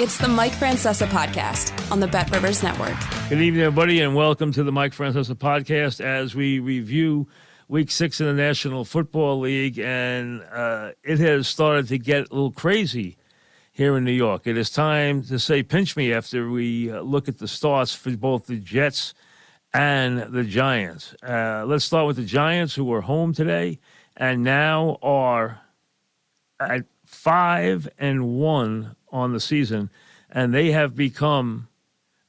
It's the Mike Francesa podcast on the Bet Rivers Network. Good evening, everybody, and welcome to the Mike Francesa podcast as we review Week 6 in the National Football League, and it has started to get a little crazy here in New York. It is time to say pinch me after we look at the starts for both the Jets and the Giants. Let's start with the Giants, who are home today and now are at 5-1 on the season, and they have become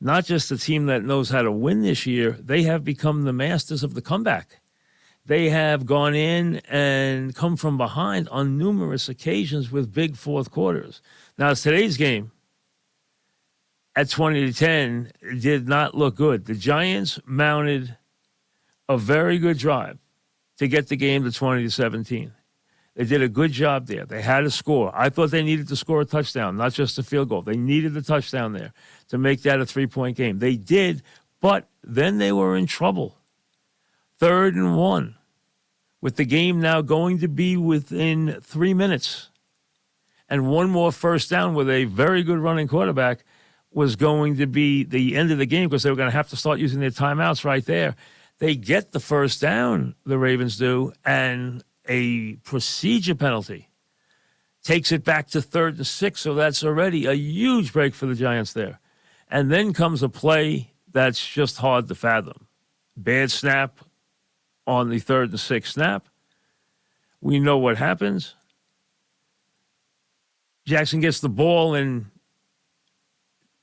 not just a team that knows how to win this year, they have become the masters of the comeback. They have gone in and come from behind on numerous occasions with big fourth quarters. Now, today's game at 20-10 did not look good. The Giants mounted a very good drive to get the game to 20-17. They did a good job there. They had a score. I thought they needed to score a touchdown, not just a field goal. They needed a touchdown there to make that a 3-point game. They did, but then they were in trouble. 3rd and 1, with the game now going to be within 3 minutes. And one more first down with a very good running quarterback was going to be the end of the game because they were going to have to start using their timeouts right there. They get the first down, the Ravens do, and a procedure penalty takes it back to 3rd and 6, so that's already a huge break for the Giants there. And then comes a play that's just hard to fathom. Bad snap on the 3rd and 6 snap. We know what happens. Jackson gets the ball and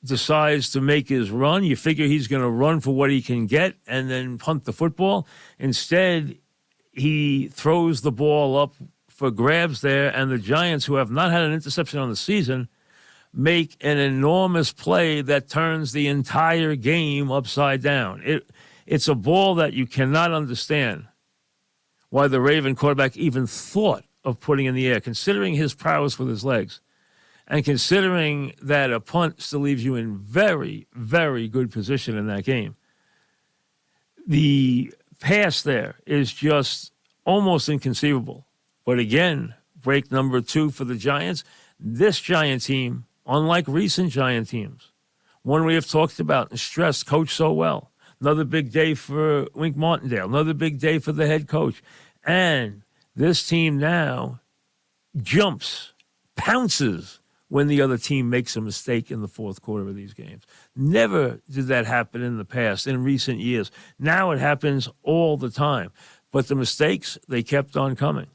decides to make his run. You figure he's going to run for what he can get and then punt the football. Instead, he throws the ball up for grabs there, and the Giants, who have not had an interception on the season, make an enormous play that turns the entire game upside down. It's a ball that you cannot understand why the Raven quarterback even thought of putting in the air, considering his prowess with his legs, and considering that a punt still leaves you in very, very good position in that game. The pass there is just almost inconceivable. But again, break number 2 for the Giants. This Giant team, unlike recent Giant teams, one we have talked about and stressed, coached so well. Another big day for Wink Martindale. Another big day for the head coach. And this team now jumps, pounces when the other team makes a mistake in the fourth quarter of these games. Never did that happen in the past, in recent years. Now it happens all the time. But the mistakes, they kept on coming.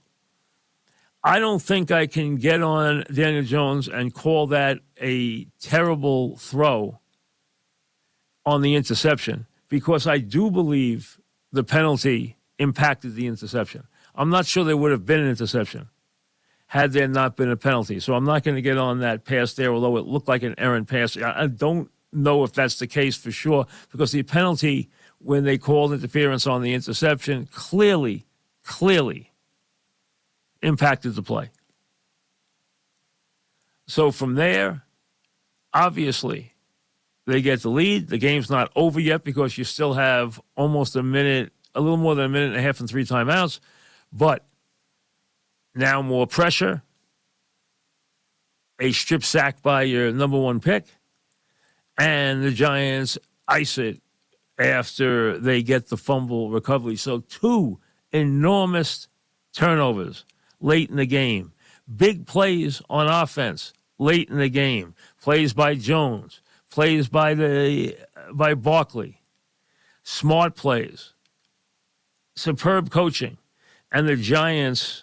I don't think I can get on Daniel Jones and call that a terrible throw on the interception, because I do believe the penalty impacted the interception. I'm not sure there would have been an interception had there not been a penalty. So I'm not going to get on that pass there, although it looked like an errant pass. I don't know if that's the case for sure, because the penalty, when they called interference on the interception, clearly impacted the play. So from there, obviously, they get the lead. The game's not over yet because you still have almost a minute, a little more than a minute and a half and 3 timeouts. But now more pressure, a strip sack by your number 1 pick, and the Giants ice it after they get the fumble recovery. So 2 enormous turnovers late in the game. Big plays on offense late in the game. Plays by Jones. Plays by Barkley. Smart plays. Superb coaching. And the Giants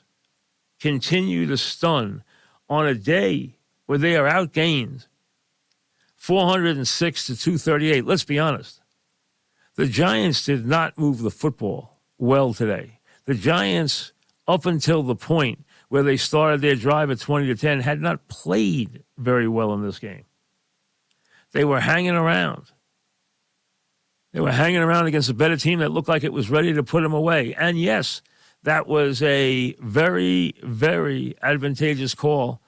continue to stun on a day where they are outgained 406 to 238. Let's be honest. The Giants did not move the football well today. The Giants, up until the point where they started their drive at 20-10, had not played very well in this game. They were hanging around. They were hanging around against a better team that looked like it was ready to put them away. And yes, that was a very, very advantageous call.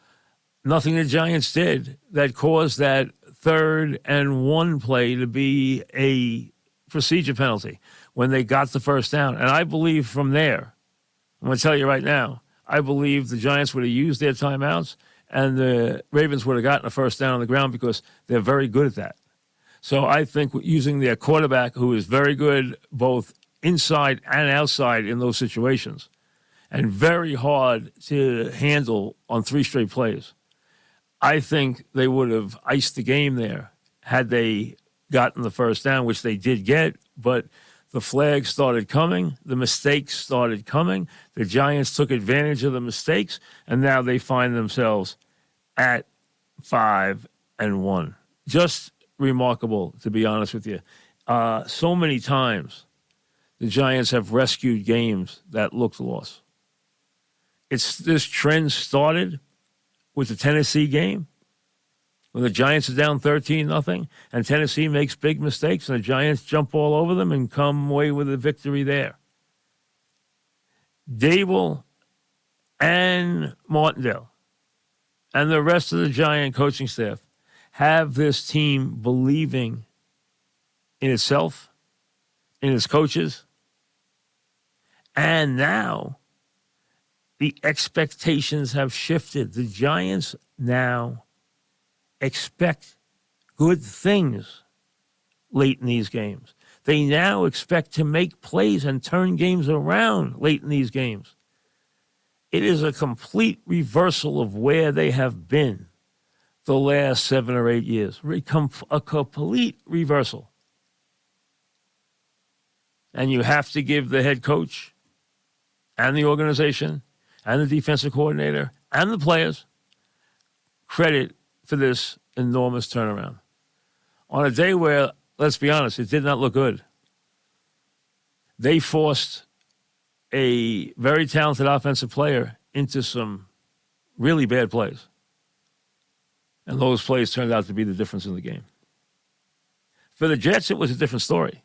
Nothing the Giants did that caused that 3rd and 1 play to be a procedure penalty when they got the first down. And I believe from there, I'm going to tell you right now, I believe the Giants would have used their timeouts and the Ravens would have gotten a first down on the ground because they're very good at that. So I think using their quarterback, who is very good both inside and outside in those situations, and very hard to handle on 3 straight plays, I think they would have iced the game there had they gotten the first down, which they did get, but the flags started coming, the mistakes started coming, the Giants took advantage of the mistakes, and now they find themselves at 5-1. Just remarkable, to be honest with you. So many times the Giants have rescued games that looked lost. This trend started with the Tennessee game, when the Giants are down 13-0, and Tennessee makes big mistakes, and the Giants jump all over them and come away with a victory there. Dable and Martindale and the rest of the Giant coaching staff have this team believing in itself, in its coaches, and now the expectations have shifted. The Giants now expect good things late in these games. They now expect to make plays and turn games around late in these games. It is a complete reversal of where they have been the last 7 or 8 years. A complete reversal. And you have to give the head coach and the organization and the defensive coordinator and the players credit for this enormous turnaround. On a day where, let's be honest, it did not look good. They forced a very talented offensive player into some really bad plays. And those plays turned out to be the difference in the game. For the Jets, it was a different story.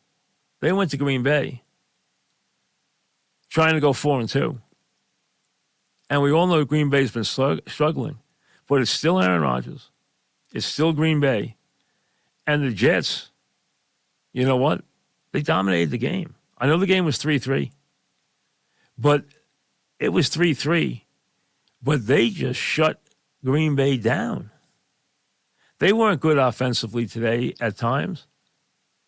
They went to Green Bay trying to go 4-2. And we all know Green Bay's been struggling. But it's still Aaron Rodgers. It's still Green Bay. And the Jets, you know what? They dominated the game. I know the game was 3-3. But it was 3-3. But they just shut Green Bay down. They weren't good offensively today at times.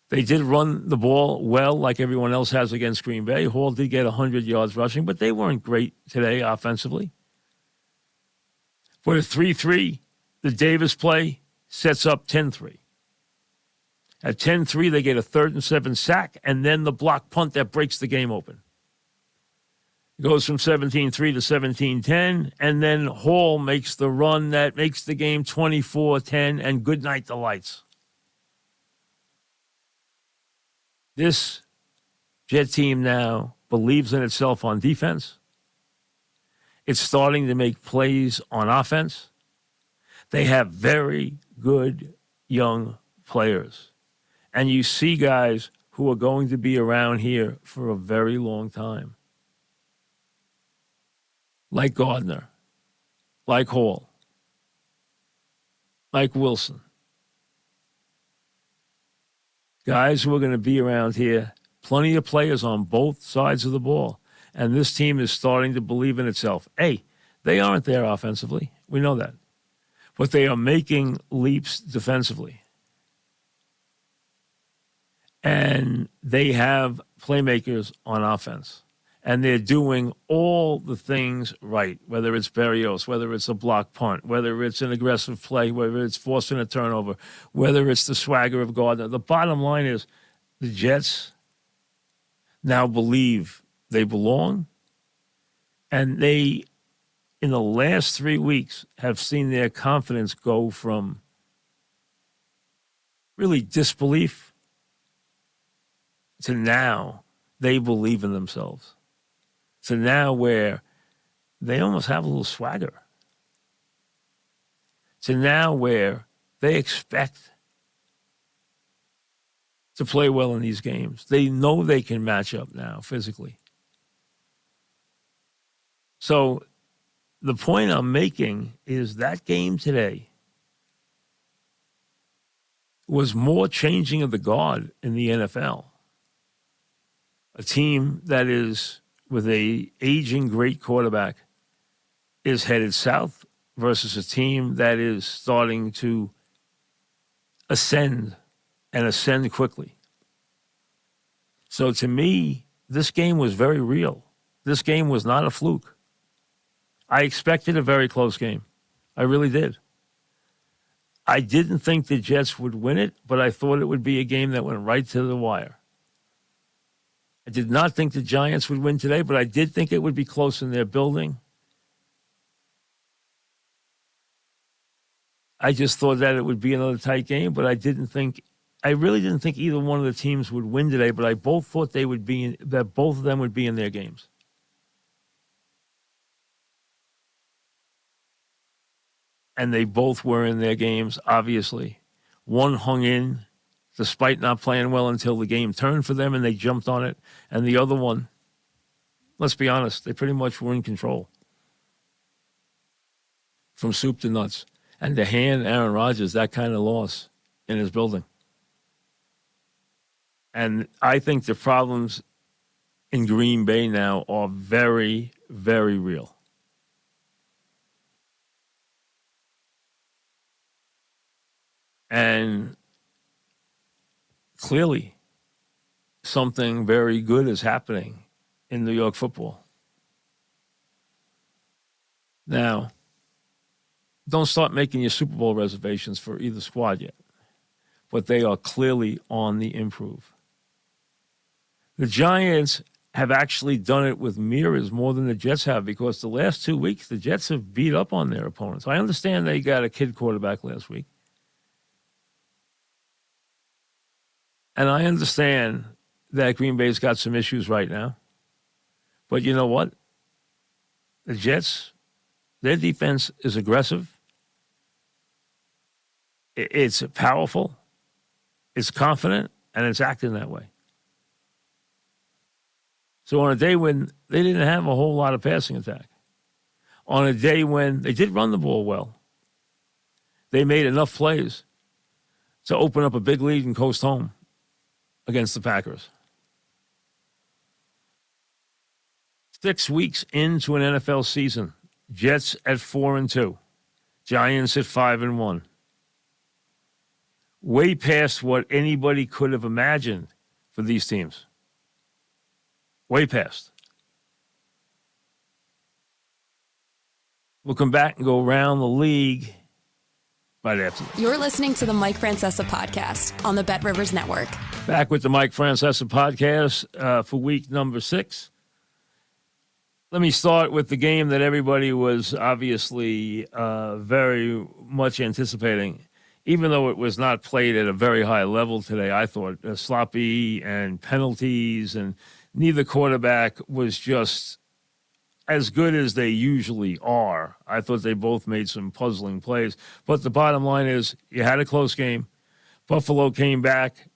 They did run the ball well like everyone else has against Green Bay. Hall did get 100 yards rushing, but they weren't great today offensively. For the 3-3, the Davis play sets up 10-3. At 10-3, they get a 3rd and 7 sack, and then the block punt that breaks the game open. It goes from 17-3 to 17-10, and then Hall makes the run that makes the game 24-10, and good night the lights. This Jet team now believes in itself on defense. It's starting to make plays on offense. They have very good young players. And you see guys who are going to be around here for a very long time. Like Gardner, like Hall, like Wilson. Guys who are going to be around here, plenty of players on both sides of the ball. And this team is starting to believe in itself. Hey, they aren't there offensively. We know that. But they are making leaps defensively. And they have playmakers on offense. And they're doing all the things right, whether it's Berrios, whether it's a block punt, whether it's an aggressive play, whether it's forcing a turnover, whether it's the swagger of Gardner. The bottom line is the Jets now believe they belong, and they, in the last 3 weeks, have seen their confidence go from really disbelief to now they believe in themselves. To now where they almost have a little swagger. To now where they expect to play well in these games. They know they can match up now physically. So the point I'm making is that game today was more changing of the guard in the NFL. A team that is with a aging great quarterback is headed south versus a team that is starting to ascend and ascend quickly. So to me, this game was very real. This game was not a fluke. I expected a very close game. I really did. I didn't think the Jets would win it, but I thought it would be a game that went right to the wire. I did not think the Giants would win today, but I did think it would be close in their building. I just thought that it would be another tight game, but I really didn't think either one of the teams would win today, but I both thought that both of them would be in their games. And they both were in their games, obviously. One hung in despite not playing well until the game turned for them and they jumped on it. And the other one, let's be honest, they pretty much were in control from soup to nuts. And to hand Aaron Rodgers that kind of loss in his building. And I think the problems in Green Bay now are very, very real. And clearly, something very good is happening in New York football. Now, don't start making your Super Bowl reservations for either squad yet, but they are clearly on the improve. The Giants have actually done it with mirrors more than the Jets have, because the last 2 weeks, the Jets have beat up on their opponents. I understand they got a kid quarterback last week. And I understand that Green Bay's got some issues right now. But you know what? The Jets, their defense is aggressive. It's powerful. It's confident. And it's acting that way. So on a day when they didn't have a whole lot of passing attack, on a day when they did run the ball well, they made enough plays to open up a big lead and coast home against the Packers. 6 weeks into an NFL season, Jets at 4-2, Giants at 5-1. Way past what anybody could have imagined for these teams. Way past. We'll come back and go around the league right after this. You're listening to the Mike Francesa podcast on the Bet Rivers Network. Back with the Mike Francesa podcast for week number 6. Let me start with the game that everybody was obviously very much anticipating. Even though it was not played at a very high level today, I thought sloppy and penalties, and neither quarterback was just as good as they usually are. I thought they both made some puzzling plays. But the bottom line is you had a close game. Buffalo came back,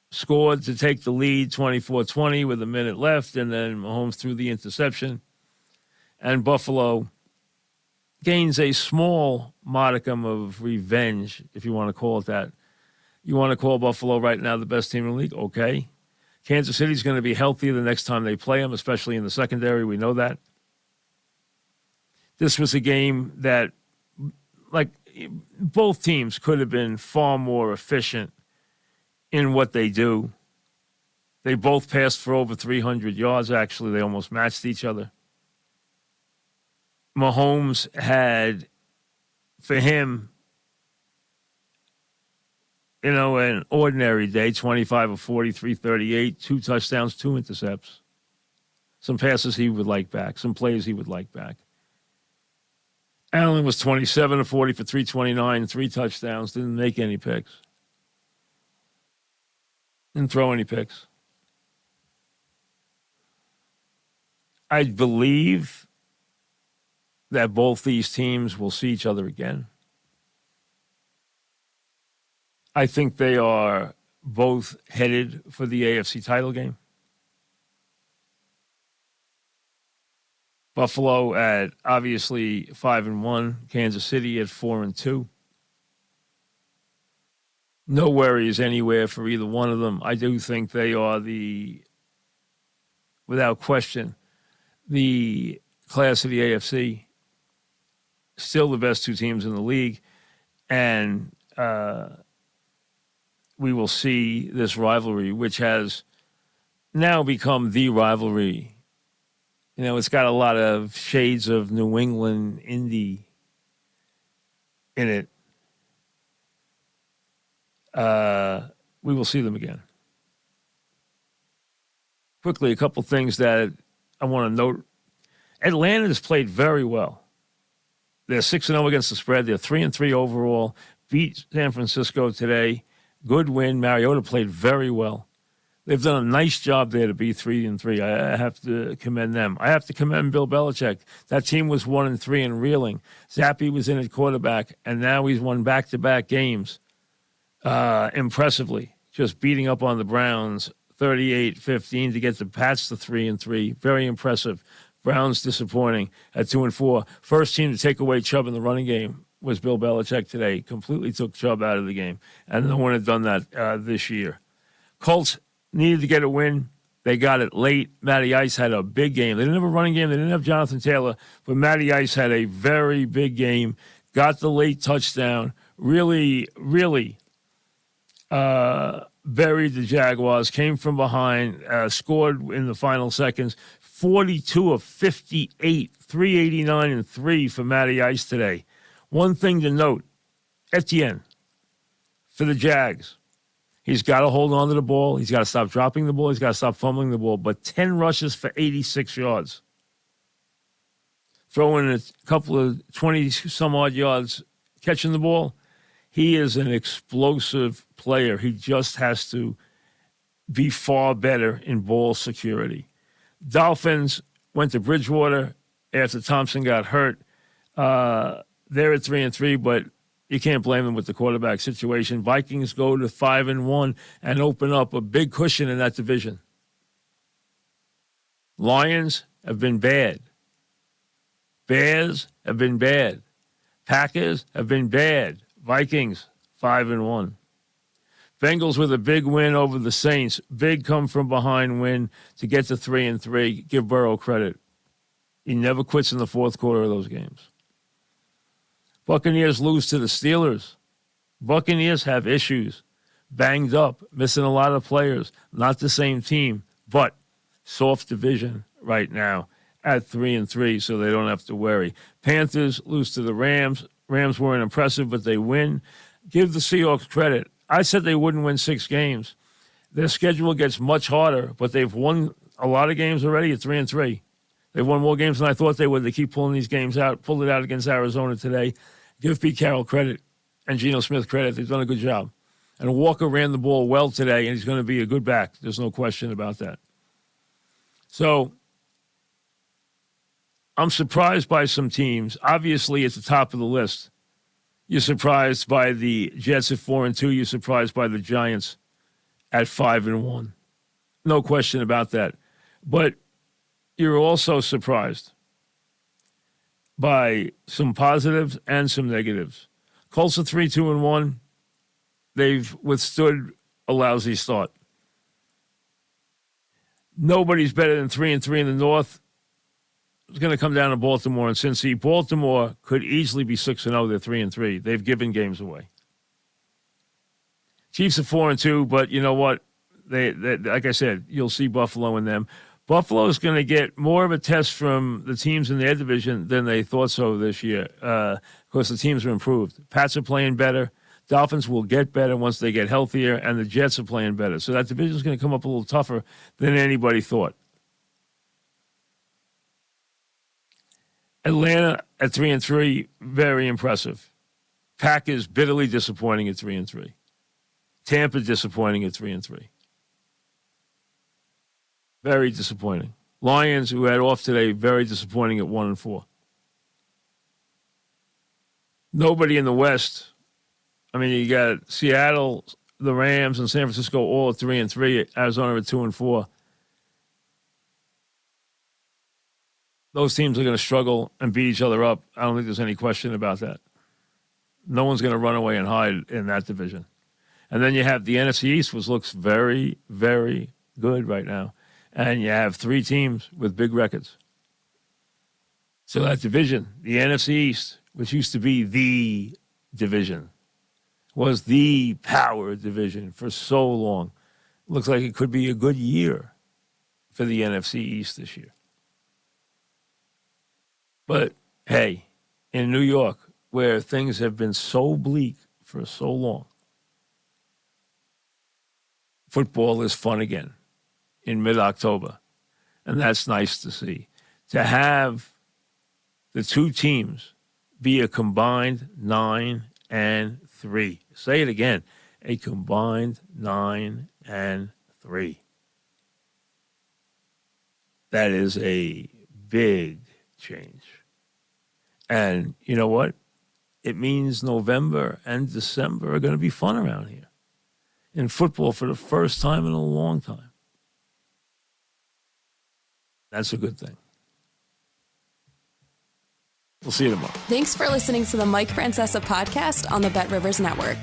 scored to take the lead 24-20 with a minute left, and then Mahomes threw the interception. And Buffalo gains a small modicum of revenge, if you want to call it that. You want to call Buffalo right now the best team in the league? Okay. Kansas City's going to be healthy the next time they play them, especially in the secondary. We know that. This was a game that, like, both teams could have been far more efficient in what they do. They both passed for over 300 yards, actually. They almost matched each other. Mahomes had, for him, an ordinary day, 25 of 40, 338, 2 touchdowns, 2 intercepts. Some passes he would like back, some plays he would like back. Allen was 27 of 40 for 329, 3 touchdowns, didn't make any picks. Didn't throw any picks. I believe that both these teams will see each other again. I think they are both headed for the AFC title game. Buffalo at obviously 5-1, Kansas City at 4-2. No worries anywhere for either one of them. I do think they are without question, the class of the AFC. still the best two teams in the league, and we will see this rivalry, which has now become the rivalry. You know, it's got a lot of shades of New England Indy in it. We will see them again. Quickly, a couple things that I want to note. Atlanta has played very well. They're 6-0 against the spread. They're 3-3 overall. Beat San Francisco today. Good win. Mariota played very well. They've done a nice job there to be 3-3. I have to commend them. I have to commend Bill Belichick. That team was 1-3 and reeling. Zappe was in at quarterback, and now he's won back-to-back games impressively, just beating up on the Browns 38-15 to get the Pats to 3-3. Very impressive. Browns disappointing at 2-4. First team to take away Chubb in the running game was Bill Belichick today. Completely took Chubb out of the game, and no one had done that this year. Colts needed to get a win. They got it late. Matty Ice had a big game. They didn't have a running game. They didn't have Jonathan Taylor, but Matty Ice had a very big game. Got the late touchdown. Really, really buried the Jaguars. Came from behind. Scored in the final seconds. 42 of 58, 389 and 3 for Matty Ice today. One thing to note, Etienne, for the Jags, he's got to hold on to the ball. He's got to stop dropping the ball. He's got to stop fumbling the ball. But 10 rushes for 86 yards. Throwing a couple of 20-some-odd yards, catching the ball. He is an explosive player. He just has to be far better in ball security. Dolphins went to Bridgewater after Thompson got hurt. They're at 3-3, but you can't blame them with the quarterback situation. Vikings go to 5-1 and open up a big cushion in that division. Lions have been bad. Bears have been bad. Packers have been bad. Vikings 5-1. Bengals with a big win over the Saints. Big come-from-behind win to get to 3-3. Give Burrow credit. He never quits in the fourth quarter of those games. Buccaneers lose to the Steelers. Buccaneers have issues. Banged up, missing a lot of players. Not the same team, but soft division right now at 3-3, so they don't have to worry. Panthers lose to the Rams. Rams weren't impressive, but they win. Give the Seahawks credit. I said they wouldn't win 6 games. Their schedule gets much harder, but they've won a lot of games already at 3-3. They've won more games than I thought they would. They keep pulling these games out. Pulled it out against Arizona today. Give Pete Carroll credit and Geno Smith credit. They've done a good job. And Walker ran the ball well today, and he's going to be a good back. There's no question about that. So I'm surprised by some teams. Obviously, at the top of the list. You're surprised by the Jets at 4-2. You're surprised by the Giants at 5-1. No question about that. But you're also surprised by some positives and some negatives. Colts are 3-2-1. They've withstood a lousy start. Nobody's better than 3-3 in the North. It's going to come down to Baltimore and Cincy. Baltimore could easily be 6-0. They're 3-3. They've given games away. Chiefs are 4-2, but you know what? They like I said, you'll see Buffalo in them. Buffalo is going to get more of a test from the teams in their division than they thought so this year. Of course, the teams are improved. Pats are playing better. Dolphins will get better once they get healthier, and the Jets are playing better. So that division is going to come up a little tougher than anybody thought. Atlanta at 3-3, very impressive. Packers bitterly disappointing at 3-3. Tampa disappointing at 3-3. Very disappointing. Lions, who had off today, very disappointing at 1-4. Nobody in the West. I mean, you got Seattle, the Rams, and San Francisco all at 3-3. Arizona at 2-4. Those teams are going to struggle and beat each other up. I don't think there's any question about that. No one's going to run away and hide in that division. And then you have the NFC East, which looks very, very good right now. And you have 3 teams with big records. So that division, the NFC East, which used to be the division, was the power division for so long. Looks like it could be a good year for the NFC East this year. But hey, in New York, where things have been so bleak for so long, football is fun again in mid-October. And that's nice to see. To have the two teams be a combined 9-3. Say it again, a combined 9-3. That is a big change. And you know what? It means November and December are going to be fun around here in football for the first time in a long time. That's a good thing. We'll see you tomorrow. Thanks for listening to the Mike Francesa podcast on the Bet Rivers Network.